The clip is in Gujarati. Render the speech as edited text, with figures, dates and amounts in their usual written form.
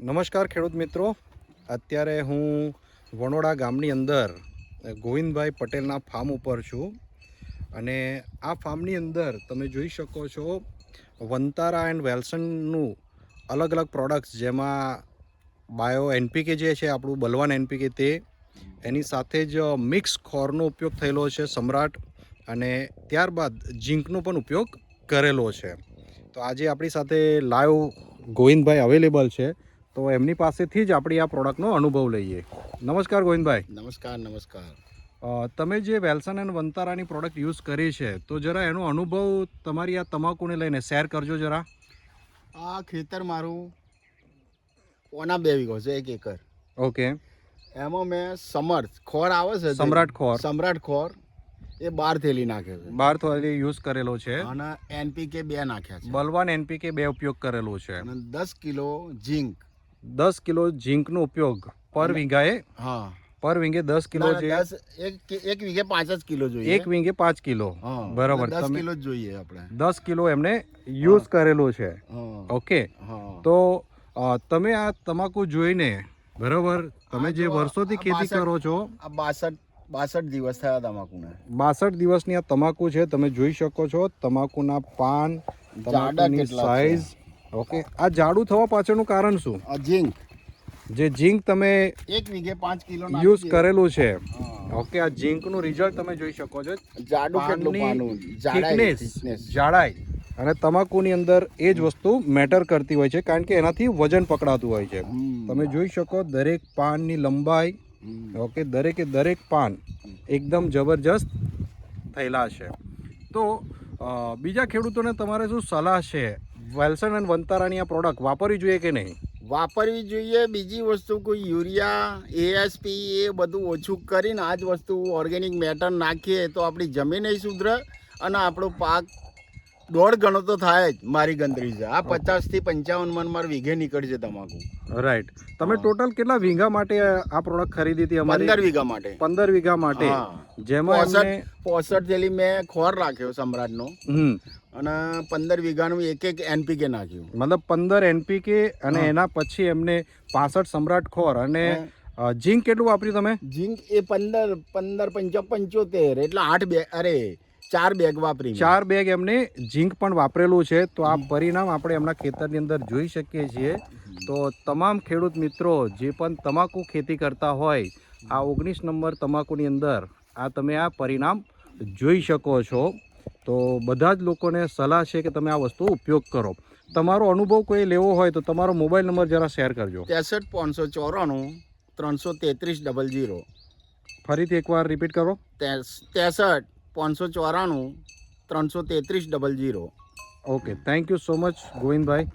નમસ્કાર ખેડૂત મિત્રો, અત્યારે હું વણોડા ગામની અંદર ગોવિંદભાઈ પટેલના ફાર્મ ઉપર છું અને આ ફાર્મની અંદર તમે જોઈ શકો છો વંતારા એન્ડ વેલ્સનનું અલગ અલગ પ્રોડક્ટ્સ, જેમાં બાયો એનપીકે જે છે આપણું બલવાન એનપીકે, તે એની સાથે જ મિક્સ ખોરનો ઉપયોગ થયેલો છે સમ્રાટ, અને ત્યારબાદ ઝીંકનો પણ ઉપયોગ કરેલો છે. તો આજે આપણી સાથે લાઈવ ગોવિંદભાઈ અવેલેબલ છે, તો એમની પાસેથી જ આપણી આ પ્રોડક્ટનો અનુભવ લઈએ. નમસ્કાર ગોવિંદભાઈ. નમસ્કાર. તમે જે વેલ્સન એન્ડ વંતારાની પ્રોડક્ટ યુઝ કરી છે, તો જરા એનો અનુભવ તમારી આ તમાકુને લઈને શેર કરજો જરા. આ ખેતર મારું 2 વીઘો છે, 1 એકર. ઓકે. એમાં મેં સમર્થ ખોર આવે છે, સમ્રાટ ખોર એ 12 થેલી નાખે છે. 12 થેલી યુઝ કરેલો છે અને એનપીકે 2 નાખ્યા છે. બલવાન એનપીકે 2 ઉપયોગ કરેલો છે. અને 10 કિલો ઝીંક. 10 કિલો ઝીંકનો ઉપયોગ પર વીઘાએ. હા, પર વીઘે 10 કિલો છે. એક વીઘે 5 જ કિલો જોઈએ. એક વીઘે 5 કિલો. બરાબર. 10 કિલો જ જોઈએ આપણે. 10 કિલો એમને યુઝ કરેલો છે. ઓકે. તો તમે આ તમાકુ જોઈને, બરાબર, તમે જે વર્ષોથી ખેતી કરો છો, આ 62 દિવસ થયા તમાકુને. 62 દિવસની આ તમાકુ છે. તમે જોઈ શકો છો તમાકુના પાન, તમાકુની સાઈઝ. ઓકે. આ જાડું થવા પાછળનું કારણ શું? ઝીંક. જે ઝીંક તમે 1 વીઘે 5 કિલો યુઝ કરેલું છે. ઓકે. આ ઝીંકનું રિઝલ્ટ તમે જોઈ શકો છો. જાડું કેટલું પાનું, જાડાઈ અને તમાકુની અંદર એ જ વસ્તુ મેટર કરતી હોય છે, કારણ કે એનાથી વજન પકડાતું હોય છે. તમે જોઈ શકો દરેક પાનની લંબાઈ. ઓકે. દરેક પાન એકદમ જબરજસ્ત થયેલા છે. તો બીજા ખેડૂતોને તમારે શું સલાહ છે? વેલ્સન એન્ડ વંતારાની આ પ્રોડક્ટ વાપરવી જોઈએ કે નહીં? વાપરવી જોઈએ. બીજી વસ્તુ કોઈ યુરિયા, એએસપી એ બધું ઓછું કરીને આ જ વસ્તુ ઓર્ગેનિક મેટર નાખીએ તો આપણી જમીન સુધરે અને આપણો પાક 1.5 ગણો તો થાય જ. મારી ગણતરી છે આ 50 થી 55 મણ માર વીઘે નીકળશે તમાકુ. રાઈટ. તમે ટોટલ કેટલા વીઘા માટે આ પ્રોડક્ટ ખરીદી હતી? 15 વીઘા માટે. 15 વીઘા માટે, જેમાં 65 થેલી મેં ખોર રાખ્યો સમ્રાટનો અને 15 વીઘાનું એક એનપીકે નાખ્યું. મતલબ 15 એનપીકે અને એના પછી એમને 65 સમ્રાટ ખોર અને ઝીંક કેટલું વાપર્યું તમે? ઝીંક એ 15 75 એટલે 4 બેગ વાપરી. 4 બેગ એમને ઝીંક પણ વાપરેલું છે. તો આ પરિણામ આપણે એમના ખેતરની અંદર જોઈ શકીએ છીએ. તો તમામ ખેડૂત મિત્રો જે પણ તમાકુ ખેતી કરતા હોય, આ 19 નંબર તમાકુની અંદર આ તમે આ પરિણામ જોઈ શકો છો. તો બધા જ લોકોને સલાહ છે કે તમે આ વસ્તુ ઉપયોગ કરો. તમારો અનુભવ કોઈ લેવો હોય તો તમારો મોબાઈલ નંબર જરા શેર કરજો. 63 594 333 00. ફરીથી એકવાર રિપીટ કરો. 63 594 333 00. Okay. Thank you so much Govindbhai.